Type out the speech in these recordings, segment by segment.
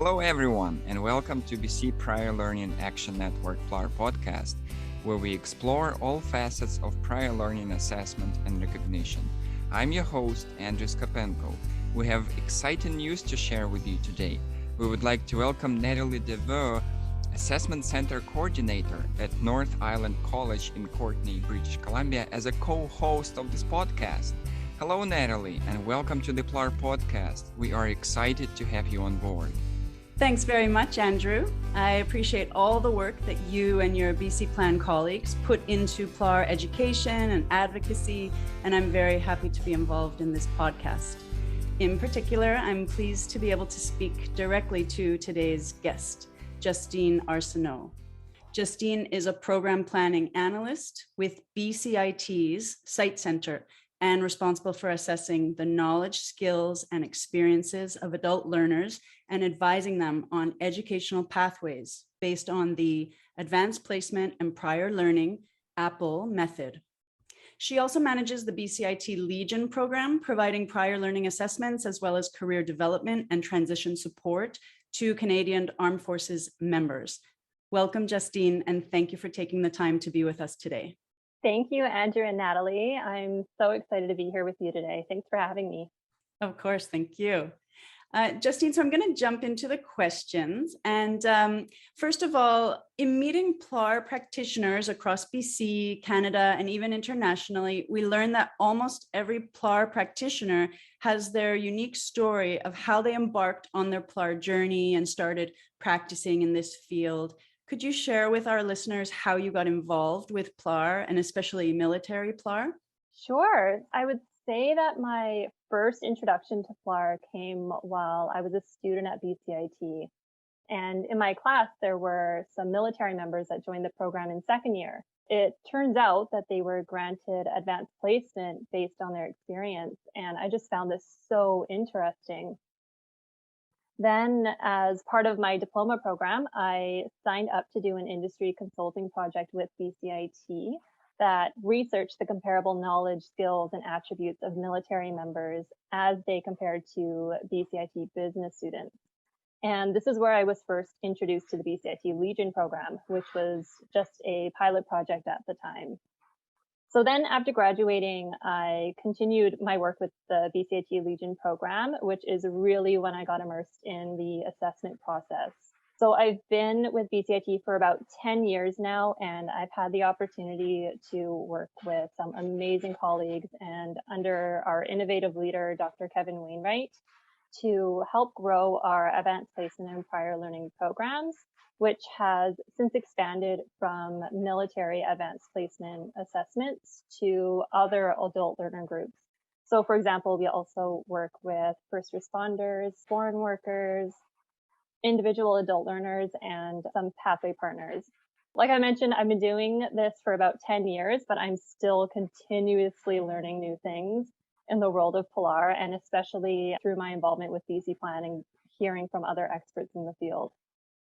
Hello, everyone, and welcome to BC Prior Learning Action Network PLAR podcast, where we explore all facets of prior learning assessment and recognition. I'm your host, Andrew Skapenko. We have exciting news to share with you today. We would like to welcome Natalie DeVeux, Assessment Center Coordinator at North Island College in Courtenay, British Columbia, as a co-host of this podcast. Hello, Natalie, and welcome to the PLAR podcast. We are excited to have you on board. Thanks very much, Andrew. I appreciate all the work that you and your BC Plan colleagues put into PLAR education and advocacy, and I'm very happy to be involved in this podcast. In particular, I'm pleased to be able to speak directly to today's guest, Justine Arsenault. Justine is a Program Planning Analyst with BCIT's Site Center and responsible for assessing the knowledge, skills, and experiences of adult learners and advising them on educational pathways based on the Advanced Placement and Prior Learning APPL method. She also manages the BCIT Legion Program, providing prior learning assessments as well as career development and transition support to Canadian Armed Forces members. Welcome, Justine, and thank you for taking the time to be with us today. Thank you, Andrew and Natalie. I'm so excited to be here with you today. Thanks for having me. Of course, thank you. Justine, so I'm going to jump into the questions. And first of all, in meeting PLAR practitioners across BC, Canada, and even internationally, we learned that almost every PLAR practitioner has their unique story of how they embarked on their PLAR journey and started practicing in this field. Could you share with our listeners how you got involved with PLAR and especially military PLAR? Sure. I would say that my first introduction to PLAR came while I was a student at BCIT. And in my class, there were some military members that joined the program in second year. It turns out that they were granted advanced placement based on their experience. And I just found this so interesting. Then, as part of my diploma program, I signed up to do an industry consulting project with BCIT that researched the comparable knowledge, skills, and attributes of military members as they compared to BCIT business students. And this is where I was first introduced to the BCIT Legion Program, which was just a pilot project at the time. So then after graduating, I continued my work with the BCIT Legion Program, which is really when I got immersed in the assessment process. So I've been with BCIT for about 10 years now, and I've had the opportunity to work with some amazing colleagues and under our innovative leader, Dr. Kevin Wainwright, to help grow our advanced placement and prior learning programs, which has since expanded from military advanced placement assessments to other adult learner groups. So for example, we also work with first responders, foreign workers, individual adult learners, and some pathway partners. Like I mentioned, I've been doing this for about 10 years, but I'm still continuously learning new things in the world of PLAR, and especially through my involvement with BC Plan and hearing from other experts in the field.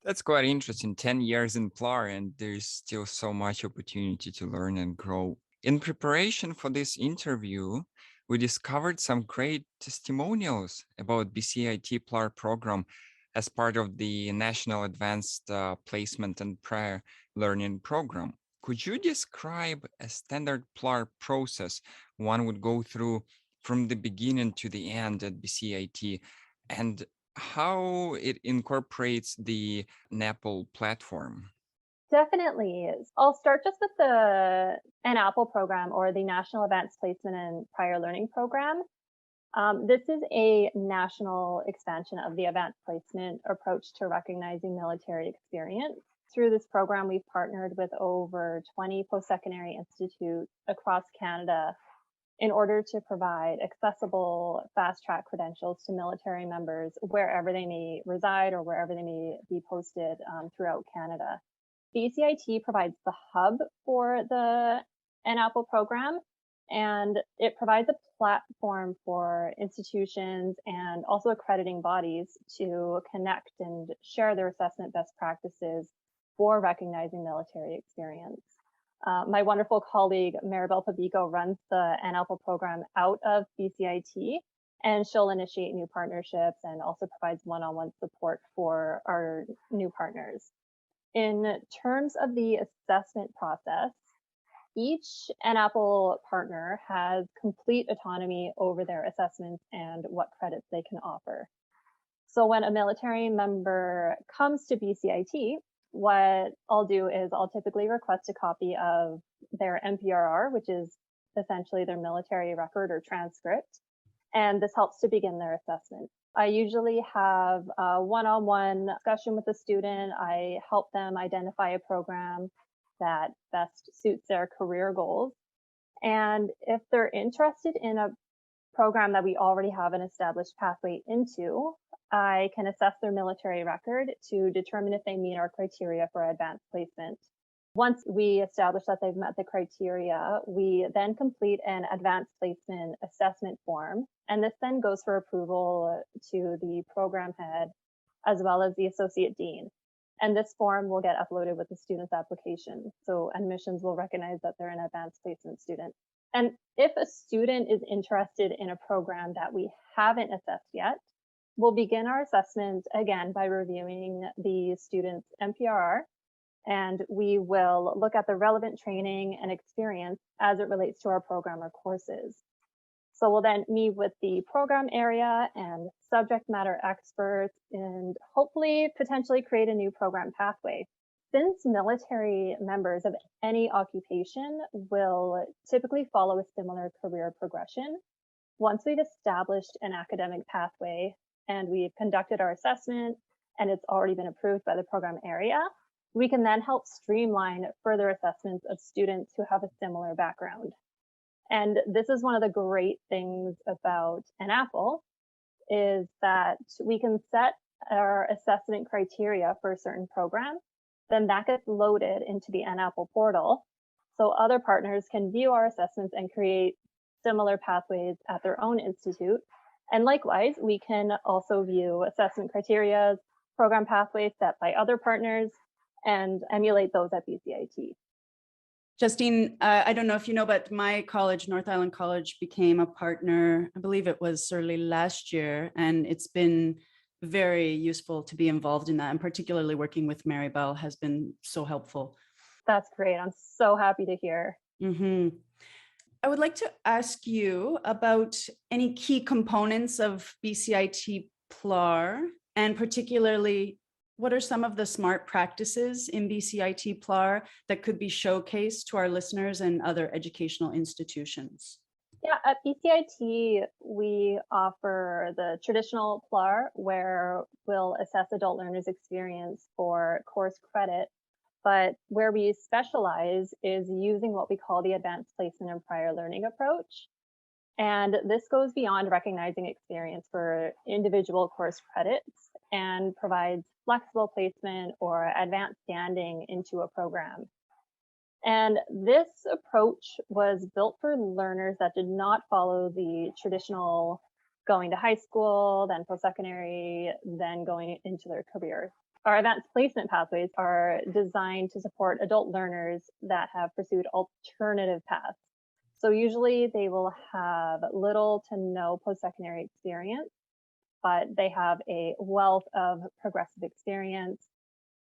That's quite interesting. 10 years in PLAR, and there's still so much opportunity to learn and grow. In preparation for this interview, we discovered some great testimonials about BCIT PLAR program as part of the National Advanced Placement and Prior Learning Program. Could you describe a standard PLAR process one would go through from the beginning to the end at BCIT, and how it incorporates the NAPPL platform? Definitely. I'll start just with the APPL program, or the National Advanced Placement and Prior Learning Program. This is a national expansion of the advanced placement approach to recognizing military experience. Through this program, we've partnered with over 20 post-secondary institutes across Canada in order to provide accessible fast-track credentials to military members wherever they may reside or wherever they may be posted throughout Canada. BCIT provides the hub for the APPL program, and it provides a platform for institutions and also accrediting bodies to connect and share their assessment best practices for recognizing military experience. My wonderful colleague, Maribel Pabico, runs the APPL program out of BCIT, And she'll initiate new partnerships and also provides one-on-one support for our new partners. In terms of the assessment process, each APPL partner has complete autonomy over their assessments and what credits they can offer. So when a military member comes to BCIT, what I'll do is I'll typically request a copy of their MPRR, which is essentially their military record or transcript. And this helps to begin their assessment. I usually have a one-on-one discussion with the student. I help them identify a program that best suits their career goals. And if they're interested in a program that we already have an established pathway into, I can assess their military record to determine if they meet our criteria for advanced placement. Once we establish that they've met the criteria, we then complete an advanced placement assessment form. And this then goes for approval to the program head as well as the associate dean. And this form will get uploaded with the student's application. So admissions will recognize that they're an advanced placement student. And if a student is interested in a program that we haven't assessed yet, we'll begin our assessment again by reviewing the student's MPRR, and we will look at the relevant training and experience as it relates to our program or courses. So we'll then meet with the program area and subject matter experts and hopefully potentially create a new program pathway. Since military members of any occupation will typically follow a similar career progression, once we've established an academic pathway and we've conducted our assessment and it's already been approved by the program area, we can then help streamline further assessments of students who have a similar background. And this is one of the great things about an APPL is that we can set our assessment criteria for a certain program, then that gets loaded into the NAPPL portal. So other partners can view our assessments and create similar pathways at their own institute. And likewise, we can also view assessment criteria, program pathways set by other partners, and emulate those at BCIT. Justine, I don't know if you know, but my college, North Island College, became a partner, I believe it was early last year, and it's been very useful to be involved in that, and particularly working with Mary Bell has been so helpful. That's great. I'm so happy to hear. Mm-hmm. I would like to ask you about any key components of BCIT PLAR, and particularly what are some of the smart practices in BCIT PLAR that could be showcased to our listeners and other educational institutions? Yeah, at BCIT, we offer the traditional PLAR, where we'll assess adult learners' experience for course credit. But where we specialize is using what we call the advanced placement and prior learning approach. And this goes beyond recognizing experience for individual course credits and provides flexible placement or advanced standing into a program. And this approach was built for learners that did not follow the traditional going to high school, then post-secondary, then going into their career. Our advanced placement pathways are designed to support adult learners that have pursued alternative paths. So usually they will have little to no post-secondary experience, but they have a wealth of progressive experience,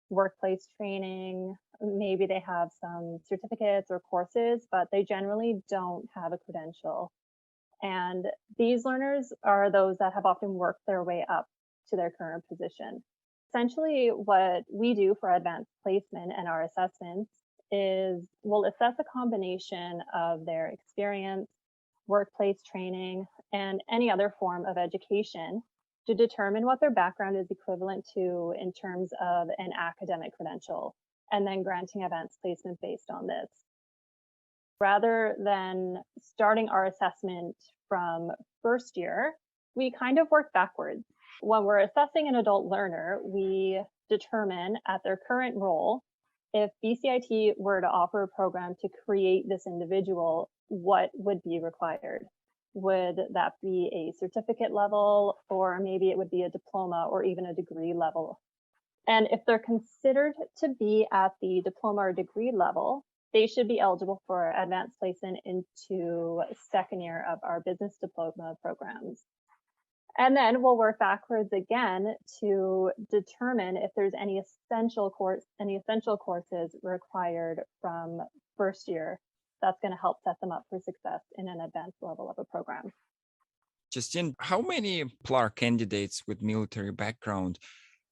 workplace training, maybe they have some certificates or courses, but they generally don't have a credential. And these learners are those that have often worked their way up to their current position. Essentially, what we do for advanced placement and our assessments is we'll assess a combination of their experience, workplace training, and any other form of education to determine what their background is equivalent to in terms of an academic credential, and then granting advanced placement based on this. Rather than starting our assessment from first year, we kind of work backwards. When we're assessing an adult learner, we determine at their current role, if BCIT were to offer a program to create this individual, what would be required? Would that be a certificate level, or maybe it would be a diploma or even a degree level? And if they're considered to be at the diploma or degree level, they should be eligible for advanced placement into second year of our business diploma programs. And then we'll work backwards again to determine if there's any essential courses required from first year. That's going to help set them up for success in an advanced level of a program. Justine, how many PLAR candidates with military background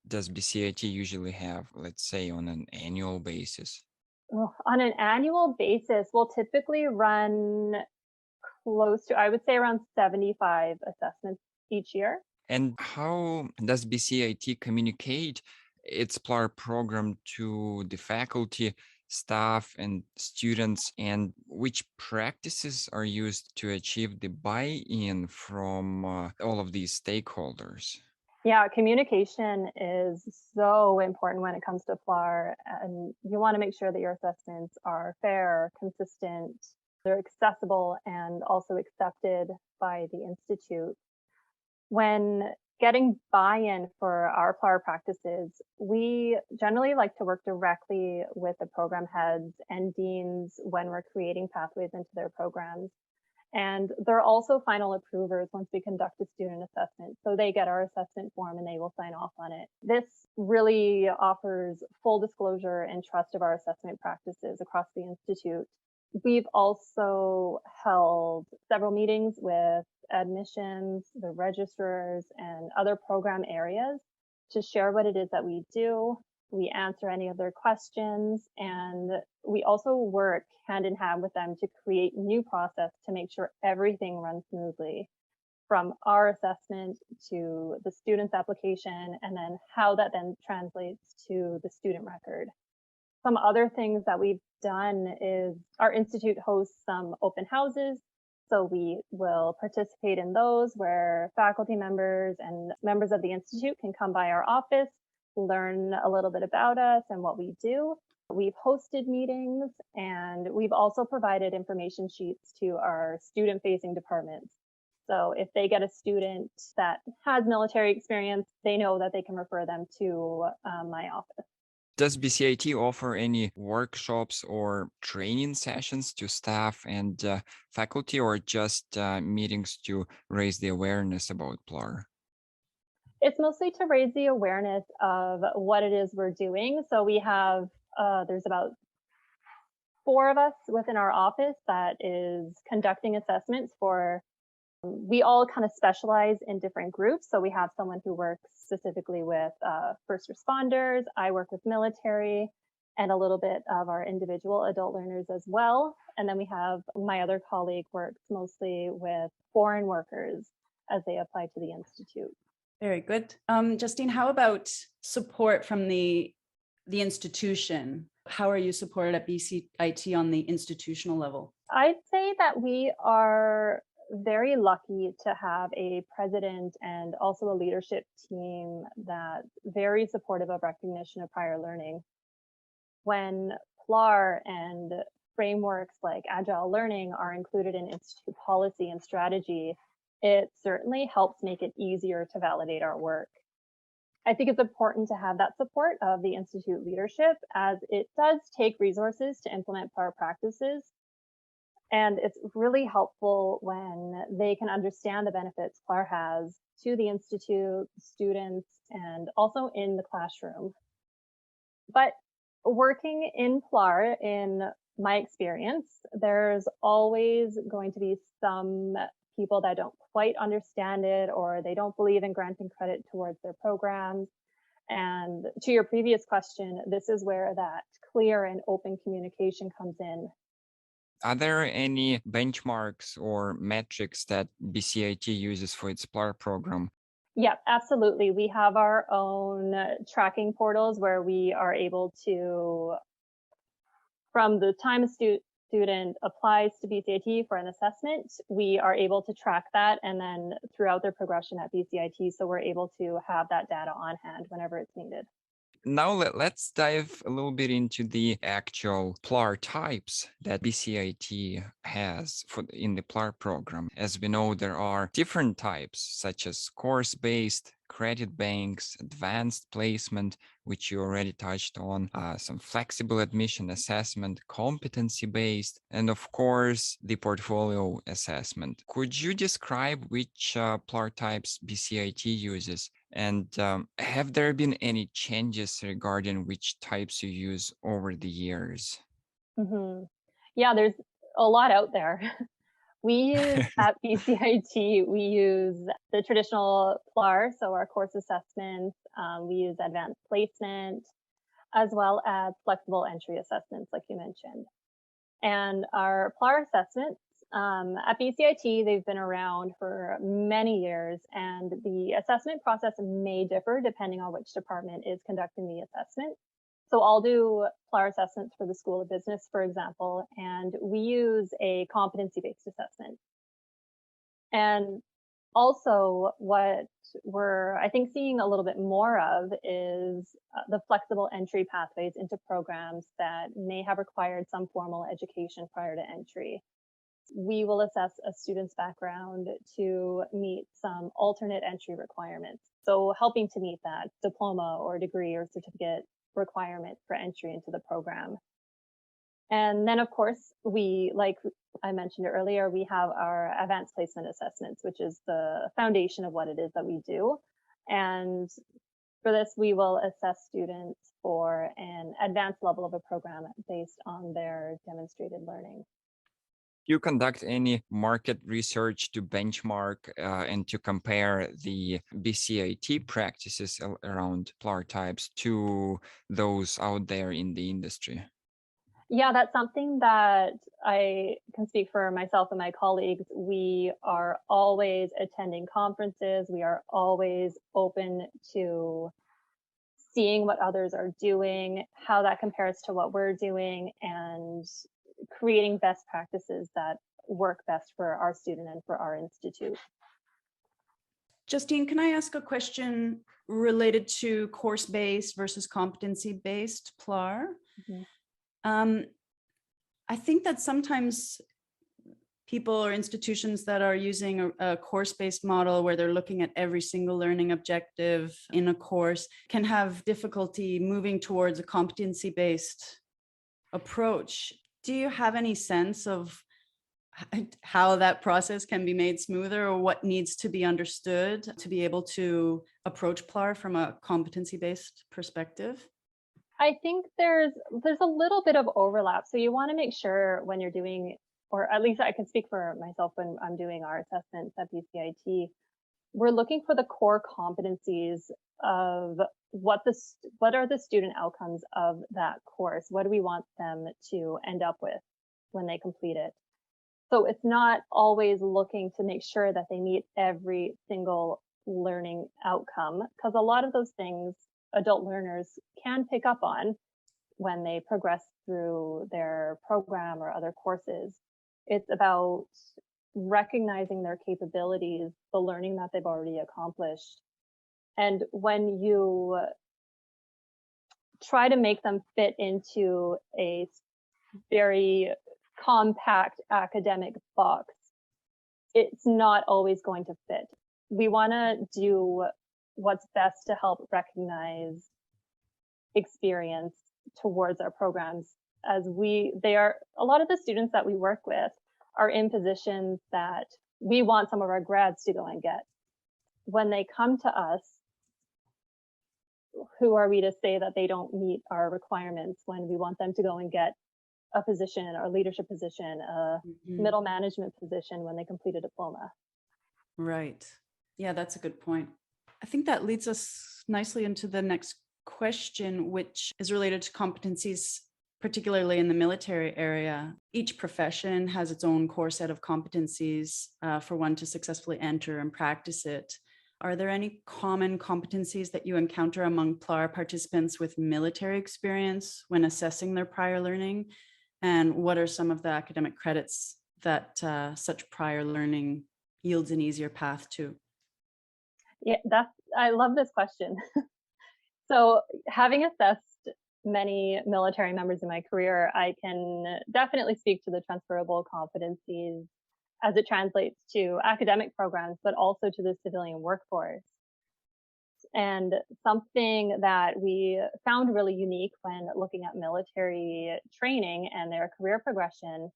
does BCIT usually have, let's say, on an annual basis? On an annual basis, we'll typically run close to, I would say, around 75 assessments each year. And how does BCIT communicate its PLAR program to the faculty, staff, and students? And which practices are used to achieve the buy-in from all of these stakeholders? Yeah, communication is so important when it comes to PLAR, and you want to make sure that your assessments are fair, consistent, they're accessible, and also accepted by the Institute. When getting buy-in for our PLAR practices, we generally like to work directly with the program heads and deans when we're creating pathways into their programs. And they're also final approvers once we conduct a student assessment. So they get our assessment form and they will sign off on it. This really offers full disclosure and trust of our assessment practices across the Institute. We've also held several meetings with admissions, the registrars, and other program areas to share what it is that we do. We answer any of their questions, and we also work hand in hand with them to create new process to make sure everything runs smoothly, from our assessment to the student's application, and then how that then translates to the student record. Some other things that we've done is our institute hosts some open houses. So we will participate in those where faculty members and members of the institute can come by our office, learn a little bit about us and what we do. We've hosted meetings, and we've also provided information sheets to our student-facing departments. So if they get a student that has military experience, they know that they can refer them to my office. Does BCIT offer any workshops or training sessions to staff and faculty, or just meetings to raise the awareness about PLAR? It's mostly to raise the awareness of what it is we're doing. So we have, there's about 4 of us within our office that is conducting assessments for, we all kind of specialize in different groups. So we have someone who works specifically with first responders. I work with military and a little bit of our individual adult learners as well. And then we have my other colleague works mostly with foreign workers as they apply to the Institute. Very good. Justine, how about support from the institution? How are you supported at BCIT on the institutional level? I'd say that we are very lucky to have a president and also a leadership team that's very supportive of recognition of prior learning. When PLAR and frameworks like Agile Learning are included in Institute policy and strategy, it certainly helps make it easier to validate our work. I think it's important to have that support of the Institute leadership, as it does take resources to implement PLAR practices. And it's really helpful when they can understand the benefits PLAR has to the Institute, students, and also in the classroom. But working in PLAR, in my experience, there's always going to be some people that don't quite understand it, or they don't believe in granting credit towards their programs. And to your previous question, this is where that clear and open communication comes in. Are there any benchmarks or metrics that BCIT uses for its PLAR program? Yeah, absolutely. We have our own tracking portals where we are able to, from the time a student applies to BCIT for an assessment, we are able to track that, and then throughout their progression at BCIT, so we're able to have that data on hand whenever it's needed. Now let's dive a little bit into the actual PLAR types that BCIT has in the PLAR program. As we know, there are different types, such as course-based, credit banks, advanced placement, which you already touched on, some flexible admission assessment, competency-based, and of course, the portfolio assessment. Could you describe which PLAR types BCIT uses? And have there been any changes regarding which types you use over the years? Mm-hmm. Yeah, there's a lot out there. We use at BCIT, we use the traditional PLAR, so our course assessments. We use advanced placement, as well as flexible entry assessments, like you mentioned. And our PLAR assessments at BCIT, they've been around for many years, and the assessment process may differ depending on which department is conducting the assessment. So I'll do PLAR assessments for the School of Business, for example, and we use a competency-based assessment. And also what we're, I think, seeing a little bit more of is the flexible entry pathways into programs that may have required some formal education prior to entry. We will assess a student's background to meet some alternate entry requirements. So helping to meet that diploma or degree or certificate requirement for entry into the program. And then, of course, we, like I mentioned earlier, we have our advanced placement assessments, which is the foundation of what it is that we do. And for this, we will assess students for an advanced level of a program based on their demonstrated learning. Do you conduct any market research to benchmark and to compare the BCIT practices around PLAR types to those out there in the industry? Yeah, that's something that I can speak for myself and my colleagues. We are always attending conferences. We are always open to seeing what others are doing, how that compares to what we're doing, and creating best practices that work best for our student and for our institute. Justine, can I ask a question related to course-based versus competency-based PLAR? Mm-hmm. I think that sometimes people or institutions that are using a course-based model where they're looking at every single learning objective in a course can have difficulty moving towards a competency-based approach. Do you have any sense of how that process can be made smoother, or what needs to be understood to be able to approach PLAR from a competency-based perspective? I think there's a little bit of overlap. So you want to make sure when you're doing, or at least I can speak for myself when I'm doing our assessments at BCIT, we're looking for the core competencies of what are the student outcomes of that course? What do we want them to end up with when they complete it? So it's not always looking to make sure that they meet every single learning outcome, because a lot of those things adult learners can pick up on when they progress through their program or other courses. It's about recognizing their capabilities, the learning that they've already accomplished. And when you try to make them fit into a very compact academic box, it's not always going to fit. We want to do what's best to help recognize experience towards our programs, as a lot of the students that we work with are in positions that we want some of our grads to go and get. When they come to us, who are we to say that they don't meet our requirements when we want them to go and get a position or leadership position, a middle management position when they complete a diploma? Right. Yeah, that's a good point. I think that leads us nicely into the next question, which is related to competencies, particularly in the military area. Each profession has its own core set of competencies for one to successfully enter and practice it. Are there any common competencies that you encounter among PLAR participants with military experience when assessing their prior learning? And what are some of the academic credits that such prior learning yields an easier path to? Yeah, I love this question. So having assessed many military members in my career, I can definitely speak to the transferable competencies as it translates to academic programs, but also to the civilian workforce. And something that we found really unique when looking at military training and their career progression,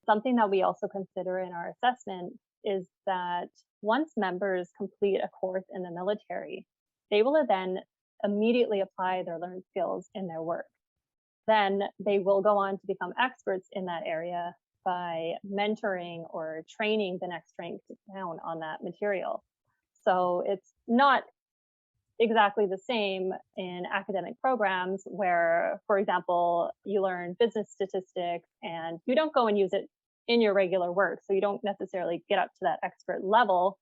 something that we also consider in our assessment is that once members complete a course in the military, they will then immediately apply their learned skills in their work. Then they will go on to become experts in that area by mentoring or training the next rank down on that material. So it's not exactly the same in academic programs where, for example, you learn business statistics and you don't go and use it in your regular work. So you don't necessarily get up to that expert level,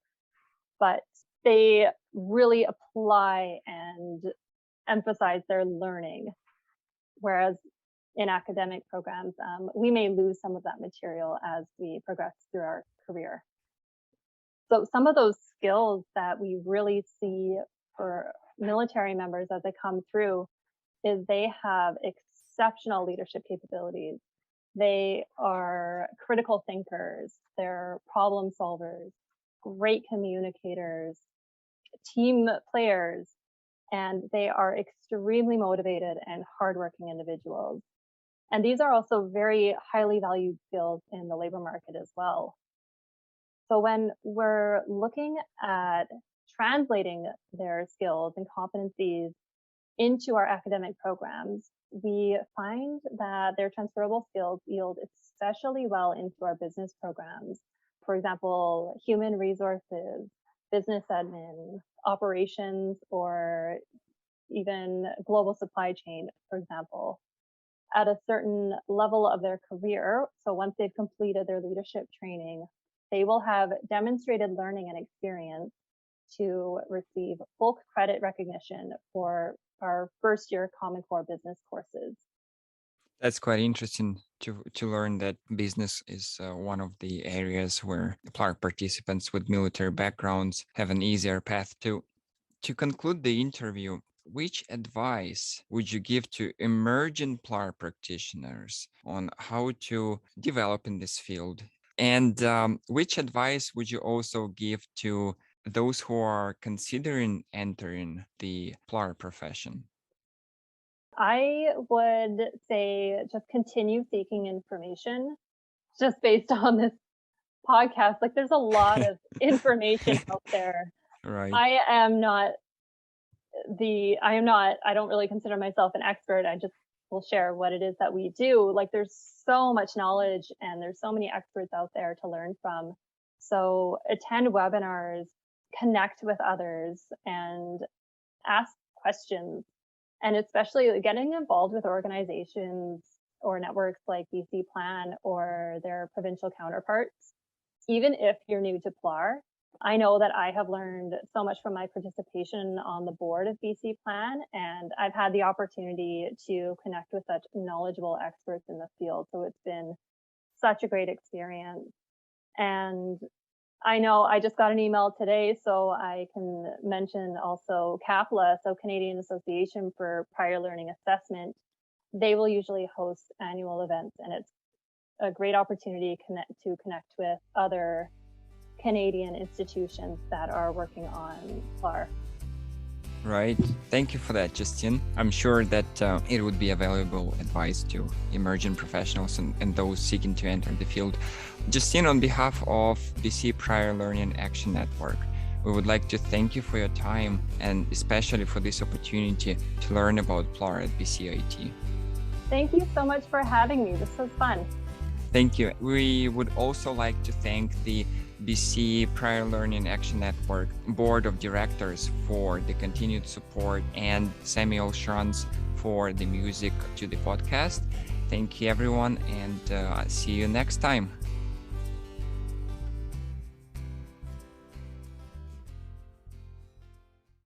but they really apply and emphasize their learning. Whereas in academic programs, we may lose some of that material as we progress through our career. So some of those skills that we really see for military members as they come through is they have exceptional leadership capabilities. They are critical thinkers, they're problem solvers, great communicators, team players, and they are extremely motivated and hardworking individuals. And these are also very highly valued skills in the labor market as well. So when we're looking at translating their skills and competencies into our academic programs, we find that their transferable skills yield especially well into our business programs. For example, human resources, business admin, operations, or even global supply chain, for example. At a certain level of their career, so once they've completed their leadership training, they will have demonstrated learning and experience to receive full credit recognition for our first year Common Core business courses. That's quite interesting to learn that business is one of the areas where PLAR participants with military backgrounds have an easier path to. To conclude the interview, which advice would you give to emerging PLAR practitioners on how to develop in this field? And which advice would you also give to those who are considering entering the PLAR profession? I would say just continue seeking information just based on this podcast. Like there's a lot of information out there. Right. I don't really consider myself an expert. I just will share what it is that we do. Like there's so much knowledge and there's so many experts out there to learn from. So attend webinars, connect with others, and ask questions. And especially getting involved with organizations or networks like BC Plan or their provincial counterparts. Even if you're new to PLAR, I know that I have learned so much from my participation on the board of BC Plan, and I've had the opportunity to connect with such knowledgeable experts in the field. So it's been such a great experience. And I know I just got an email today, so I can mention also CAPLA, so Canadian Association for Prior Learning Assessment. They will usually host annual events, and it's a great opportunity to connect with other Canadian institutions that are working on PLAR. Right. Thank you for that, Justine. I'm sure that it would be a valuable advice to emerging professionals and those seeking to enter the field. Justine, on behalf of BC Prior Learning Action Network, we would like to thank you for your time and especially for this opportunity to learn about PLAR at BCIT. Thank you so much for having me. This was fun. Thank you. We would also like to thank the BC Prior Learning Action Network Board of Directors for the continued support and Samuel Schranz for the music to the podcast. Thank you, everyone, and see you next time.